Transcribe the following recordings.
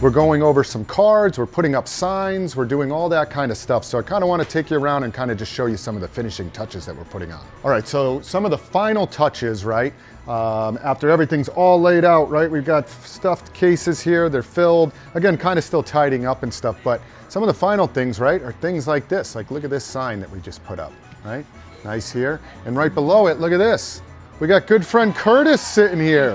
We're going over some cards, we're putting up signs, we're doing all that kind of stuff. So I kind of want to take you around and kind of just show you some of the finishing touches that we're putting on. All right, so some of the final touches, right? After everything's all laid out, right? We've got stuffed cases here, they're filled. Again, kind of still tidying up and stuff, but some of the final things, right, are things like this. Like, look at this sign that we just put up, right? Nice here. And right below it, look at this. We got good friend Curtis sitting here.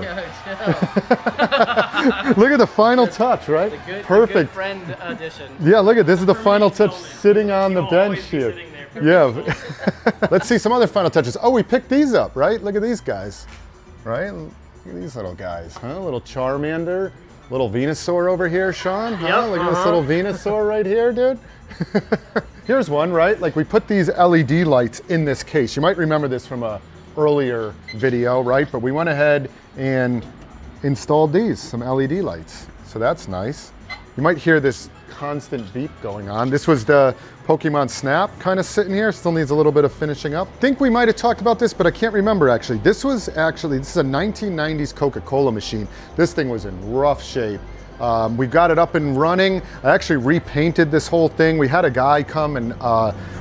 Look at the final touch, right? Perfect. The good friend edition. Yeah, look at this is the final touch sitting on the bench here. Yeah. Let's see some other final touches. Oh, we picked these up, right? Look at these guys, right? Look at these little guys, huh? Little Charmander, little Venusaur over here, Sean. Huh? Yep, Look at this little Venusaur right here, dude. Here's one, right? Like, we put these LED lights in this case. You might remember this from a earlier video, right? But we went ahead and installed these, some LED lights. So that's nice. You might hear this constant beep going on. This was the Pokemon Snap kind of sitting here. Still needs a little bit of finishing up. I think we might have talked about this, but I can't remember actually. This is a 1990s Coca-Cola machine. This thing was in rough shape. We got it up and running. I actually repainted this whole thing. We had a guy come and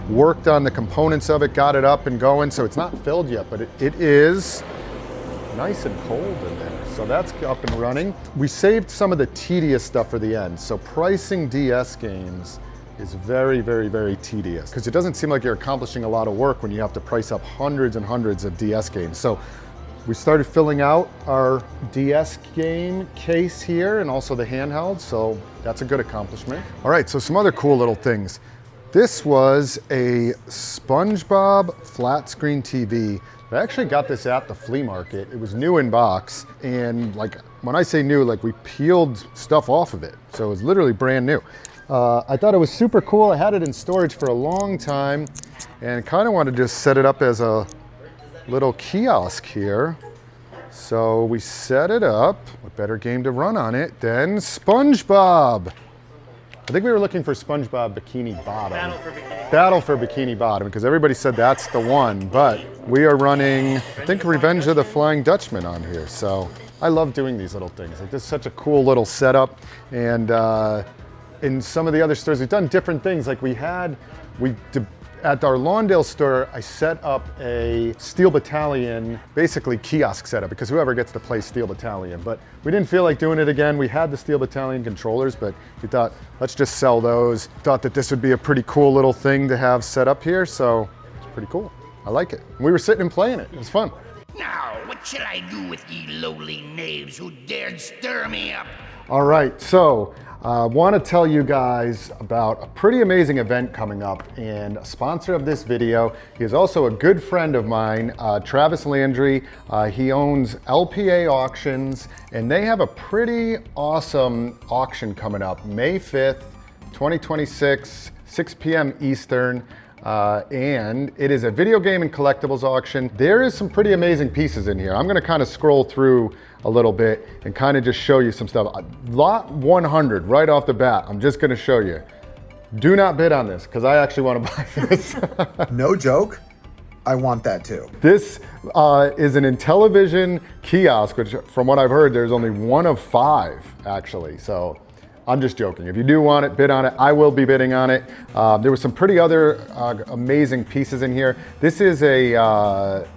worked on the components of it, got it up and going. So it's not filled yet, but it is nice and cold in there. So that's up and running. We saved some of the tedious stuff for the end. So pricing DS games is very, very, very tedious because it doesn't seem like you're accomplishing a lot of work when you have to price up hundreds and hundreds of DS games. So we started filling out our DS game case here and also the handheld, so that's a good accomplishment. All right, so some other cool little things. This was a SpongeBob flat screen TV. I actually got this at the flea market. It was new in box, and like, when I say new, like, we peeled stuff off of it. So it was literally brand new. I thought it was super cool. I had it in storage for a long time and kind of wanted to just set it up as a little kiosk here. So we set it up. What better game to run on it than SpongeBob? I think we were looking for SpongeBob Bikini Bottom. Battle for Bikini Bottom, because everybody said that's the one, but we are running, I think, Revenge of the Flying Dutchman on here. So I love doing these little things. Like, this is such a cool little setup. And in some of the other stores, we've done different things. Like, at our Lawndale store, I set up a Steel Battalion, basically kiosk setup, because whoever gets to play Steel Battalion. But we didn't feel like doing it again. We had the Steel Battalion controllers, but we thought, let's just sell those. Thought that this would be a pretty cool little thing to have set up here, so it's pretty cool. I like it. We were sitting and playing it. It was fun. Now, what shall I do with ye lowly knaves who dared stir me up? All right, so I want to tell you guys about a pretty amazing event coming up, and a sponsor of this video, he is also a good friend of mine, Travis Landry. He owns LPA Auctions, and they have a pretty awesome auction coming up, May 5th, 2026, 6 p.m. Eastern. And it is a video game and collectibles auction. There is some pretty amazing pieces in here. I'm gonna kind of scroll through a little bit and kind of just show you some stuff. Lot 100 right off the bat, I'm just gonna show you. Do not bid on this, because I actually want to buy this. No joke, I want that too. This is an Intellivision kiosk, which from what I've heard, there's only one of 5 actually. So I'm just joking. If you do want it, bid on it. I will be bidding on it. There were some pretty other amazing pieces in here. This is a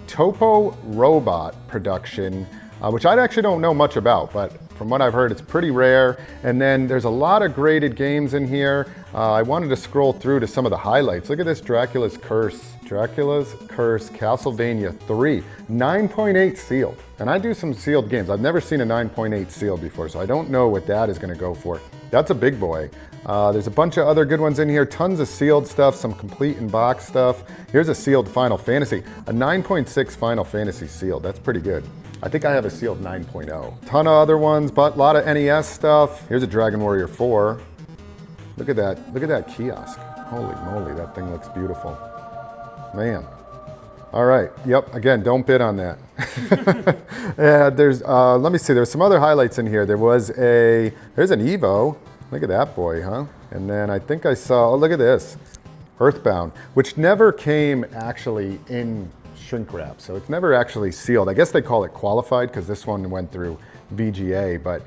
Topo robot production, which I actually don't know much about, but from what I've heard, it's pretty rare. And then there's a lot of graded games in here. I wanted to scroll through to some of the highlights. Look at this Dracula's Curse. Dracula's Curse, Castlevania 3, 9.8 sealed. And I do some sealed games. I've never seen a 9.8 sealed before, so I don't know what that is gonna go for. That's a big boy. There's a bunch of other good ones in here, tons of sealed stuff, some complete in box stuff. Here's a sealed Final Fantasy, a 9.6 Final Fantasy sealed. That's pretty good. I think I have a sealed 9.0. Ton of other ones, but a lot of NES stuff. Here's a Dragon Warrior 4. Look at that kiosk. Holy moly, that thing looks beautiful. Man. All right, yep, again, don't bid on that. There's, let me see, there's some other highlights in here. There's an Evo. Look at that boy, huh? And then I think I saw, oh, look at this. Earthbound, which never came actually in shrink wrap. So it's never actually sealed. I guess they call it qualified because this one went through VGA, but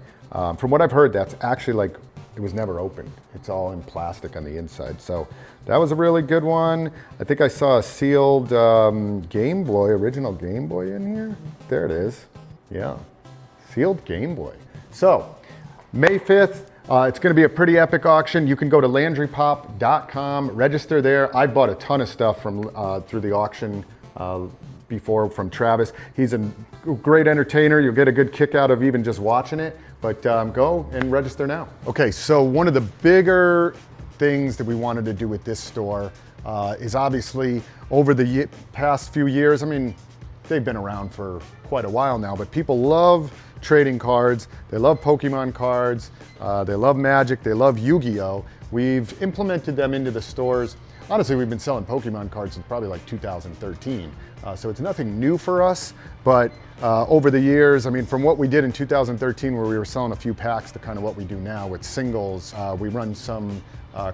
from what I've heard, that's actually like, it was never opened. It's all in plastic on the inside. So that was a really good one. I think I saw a sealed Game Boy, original Game Boy in here. There it is. Yeah, sealed Game Boy. So May 5th, it's gonna be a pretty epic auction. You can go to LandryPop.com, register there. I bought a ton of stuff from through the auction before from Travis. He's a great entertainer. You'll get a good kick out of even just watching it, but go and register now. Okay, so one of the bigger things that we wanted to do with this store is obviously over the past few years, I mean, they've been around for quite a while now, but people love trading cards. They love Pokemon cards. They love Magic. They love Yu-Gi-Oh! We've implemented them into the stores. Honestly, we've been selling Pokemon cards since probably like 2013. So it's nothing new for us, but over the years, I mean, from what we did in 2013 where we were selling a few packs to kind of what we do now with singles, we run some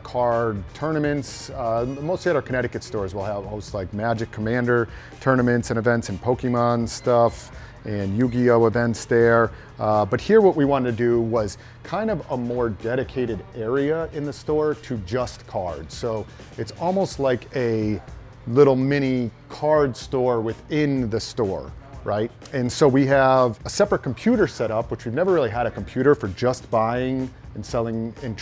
card tournaments. Mostly at our Connecticut stores, we'll host like Magic Commander tournaments and events and Pokemon stuff and Yu-Gi-Oh! Events there. But here what we wanted to do was kind of a more dedicated area in the store to just cards. So it's almost like a little mini card store within the store, right? And so we have a separate computer set up, which we've never really had a computer for just buying and selling and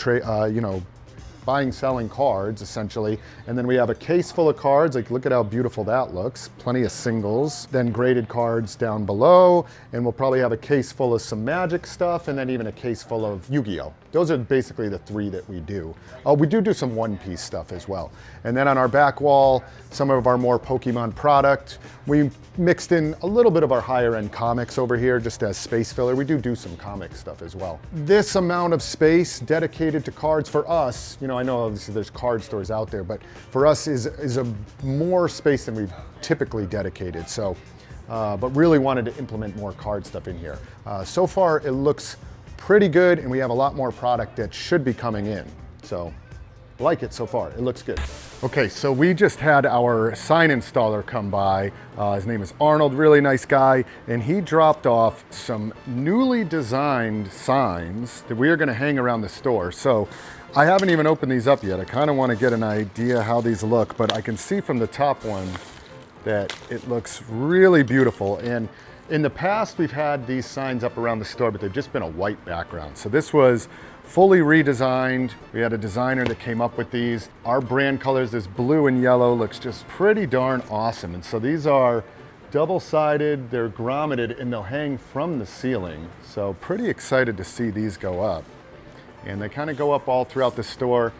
buying, selling cards, essentially. And then we have a case full of cards. Like, look at how beautiful that looks. Plenty of singles, then graded cards down below. And we'll probably have a case full of some Magic stuff, and then even a case full of Yu-Gi-Oh! Those are basically the three that we do. We do some One Piece stuff as well. And then on our back wall, some of our more Pokemon product. We mixed in a little bit of our higher end comics over here just as space filler. We do some comic stuff as well. This amount of space dedicated to cards for us, I know obviously there's card stores out there, but for us is a more space than we've typically dedicated. So, but really wanted to implement more card stuff in here. So far it looks pretty good, and we have a lot more product that should be coming in. So like it so far, it looks good. Okay, so we just had our sign installer come by. His name is Arnold, really nice guy, and he dropped off some newly designed signs that we are gonna hang around the store. So I haven't even opened these up yet. I kind of want to get an idea how these look, but I can see from the top one that it looks really beautiful. And in the past, we've had these signs up around the store, but they've just been a white background. So this was fully redesigned. We had a designer that came up with these. Our brand colors, this blue and yellow, looks just pretty darn awesome. And so these are double-sided, they're grommeted, and they'll hang from the ceiling. So pretty excited to see these go up. And they kind of go up all throughout the store.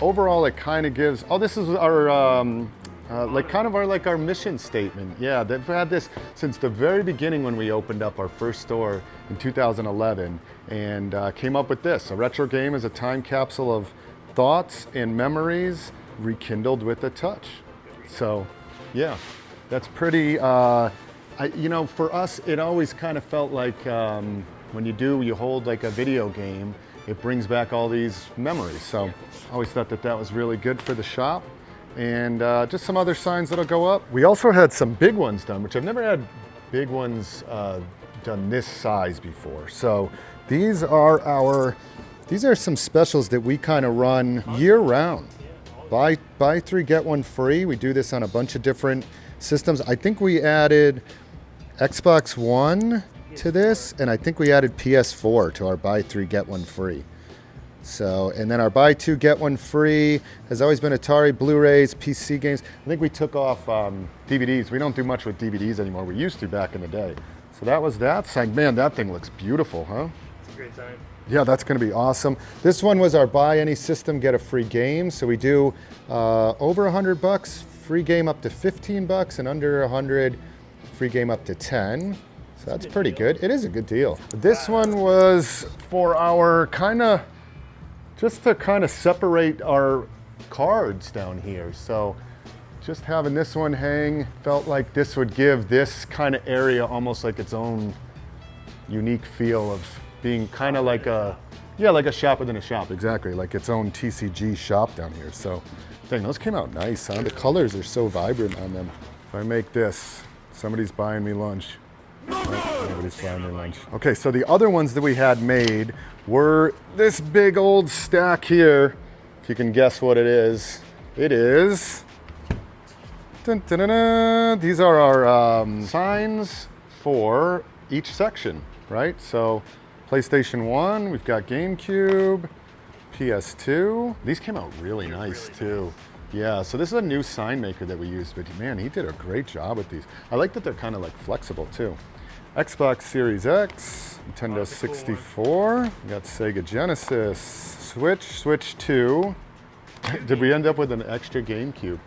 Overall, it kind of gives, this is our, our mission statement. Yeah, they've had this since the very beginning when we opened up our first store in 2011 and came up with this. A retro game is a time capsule of thoughts and memories rekindled with a touch. So yeah, that's pretty, for us, it always kind of felt like when you hold like a video game, it brings back all these memories. So I always thought that was really good for the shop. And just some other signs that'll go up. We also had some big ones done, which I've never had big ones done this size before. So these are some specials that we kind of run year round. Buy 3, get 1 free. We do this on a bunch of different systems. I think we added Xbox One to this, and I think we added PS4 to our buy 3, get 1 free. So, and then our buy 2, get 1 free has always been Atari, Blu-rays, PC games. I think we took off DVDs. We don't do much with DVDs anymore. We used to back in the day. So that was that sign. Man, that thing looks beautiful, huh? It's a great sign. Yeah, that's gonna be awesome. This one was our buy any system, get a free game. So we do over $100, free game up to $15, and under 100, free game up to 10. So that's pretty good. It is a good deal. This one was for our just to kind of separate our cards down here. So just having this one hang felt like this would give this kind of area almost like its own unique feel of being kind of like a shop within a shop. Exactly, like its own TCG shop down here. So those came out nice, huh? The colors are so vibrant on them. If I make this, somebody's buying me lunch. Oh, nobody's buying me lunch. Okay, so the other ones that we had made were this big old stack here. If you can guess what it is. It is... Dun, dun, dun, dun. These are our signs for each section, right? So PlayStation 1, we've got GameCube, PS2. These came out really nice too. Yeah, so this is a new sign maker that we used, but man, he did a great job with these. I like that they're kind of like flexible too. Xbox Series X, Nintendo 64, we got Sega Genesis, Switch 2. Did we end up with an extra GameCube?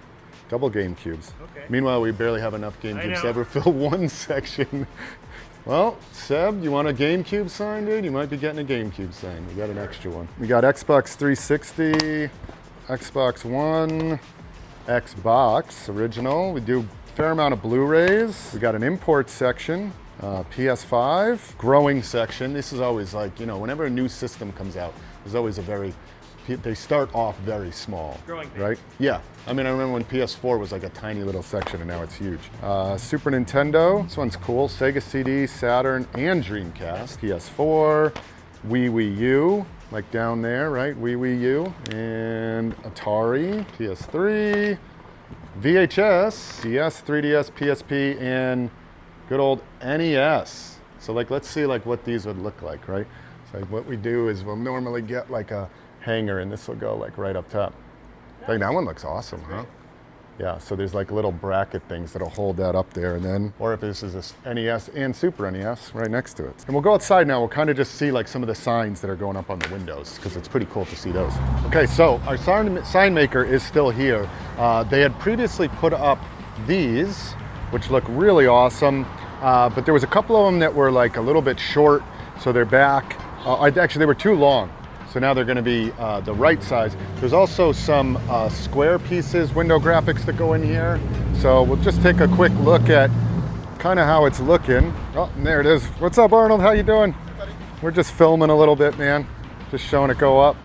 Double GameCubes. Okay. Meanwhile, we barely have enough GameCubes to ever fill one section. Well, Seb, you want a GameCube sign, dude? You might be getting a GameCube sign. We got an extra one. We got Xbox 360, Xbox One, Xbox original. We do a fair amount of Blu-rays. We got an import section, PS5, growing section. This is always like, you know, whenever a new system comes out, there's always a they start off very small, right? Yeah, I mean, I remember when PS4 was like a tiny little section and now it's huge. Super Nintendo, this one's cool. Sega CD, Saturn, and Dreamcast. PS4, Wii U, like down there, right? Wii U, and Atari, PS3, VHS, DS, 3DS, PSP, and good old NES. So like, let's see like what these would look like, right? So what we do is we'll normally get like a hanger, and this will go like right up top. Like that one looks awesome, huh? Yeah, so there's like little bracket things that'll hold that up there, and then, or if this is a NES and Super NES right next to it. And we'll go outside now, we'll kind of just see like some of the signs that are going up on the windows, because it's pretty cool to see those. Okay, so our sign maker is still here. They had previously put up these, which look really awesome, but there was a couple of them that were like a little bit short, so they're back. Actually, they were too long. So now they're going to be the right size. There's also some square pieces, window graphics that go in here. So we'll just take a quick look at kind of how it's looking. Oh, and there it is. What's up, Arnold? How you doing? Hey, buddy. We're just filming a little bit, man. Just showing it go up.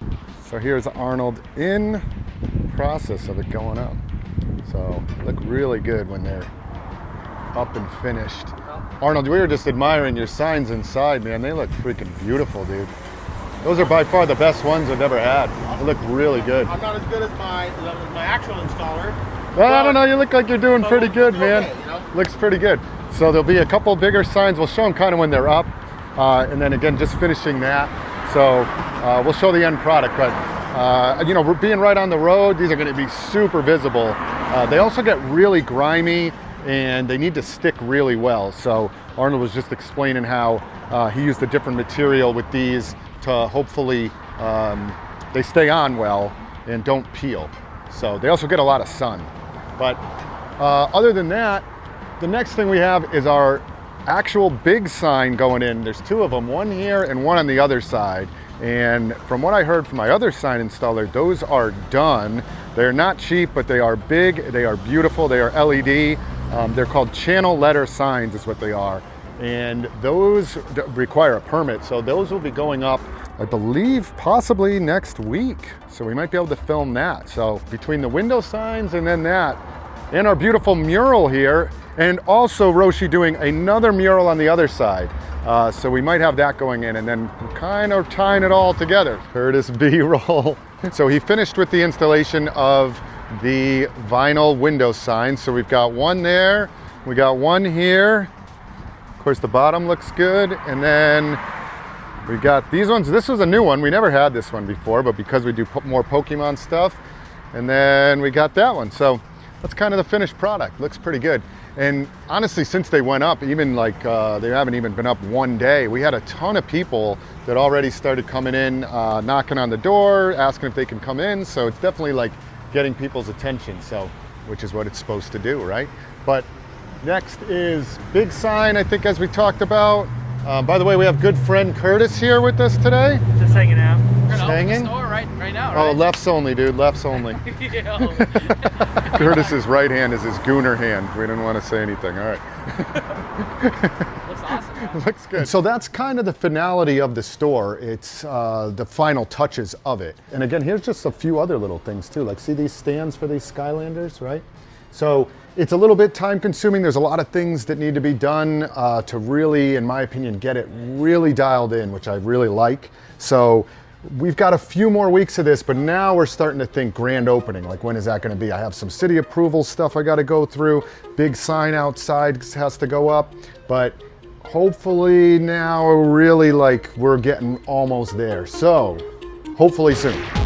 So here's Arnold in process of it going up. So look really good when they're up and finished. Arnold, we were just admiring your signs inside, man. They look freaking beautiful, dude. Those are by far the best ones I've ever had. They look really good. I'm not as good as my actual installer. Well, I don't know, you look like you're doing pretty good, man. Okay, you know? Looks pretty good. So there'll be a couple bigger signs. We'll show them kind of when they're up. And then again, just finishing that. So we'll show the end product, but you know, being right on the road, these are gonna be super visible. They also get really grimy and they need to stick really well. So Arnold was just explaining how he used a different material with these to hopefully they stay on well and don't peel. So they also get a lot of sun. But other than that, the next thing we have is our actual big sign going in. There's two of them, one here and one on the other side. And from what I heard from my other sign installer, those are done. They're not cheap, but they are big, they are beautiful, they are LED. They're called channel letter signs is what they are. And those require a permit, so those will be going up, I believe, possibly next week. So we might be able to film that. So between the window signs and then that, and our beautiful mural here, and also Roshi doing another mural on the other side. So we might have that going in, and then kind of tying it all together. Curtis B-roll. So he finished with the installation of the vinyl window signs. So we've got one there, we got one here. Of course, the bottom looks good, and then we got these ones. This was a new one. We never had this one before, but because we do more Pokemon stuff, and then we got that one. So that's kind of the finished product. Looks pretty good. And honestly, since they went up, even like they haven't even been up one day, we had a ton of people that already started coming in, knocking on the door, asking if they can come in. So it's definitely like getting people's attention. So, which is what it's supposed to do, right? But next is big sign, I think, as we talked about. By the way, we have good friend Curtis here with us today. Just hanging out. Just hanging? Store right now, Oh, right? lefts only, dude, lefts only. Curtis's right hand is his gooner hand. We didn't want to say anything, all right. Looks awesome. Looks good. So that's kind of the finality of the store. It's the final touches of it. And again, here's just a few other little things too. Like, see these stands for these Skylanders, right? So it's a little bit time consuming. There's a lot of things that need to be done to really, in my opinion, get it really dialed in, which I really like. So we've got a few more weeks of this, but now we're starting to think grand opening. Like, when is that going to be? I have some city approval stuff I got to go through. Big sign outside has to go up, but hopefully now we're really like, we're getting almost there. So hopefully soon.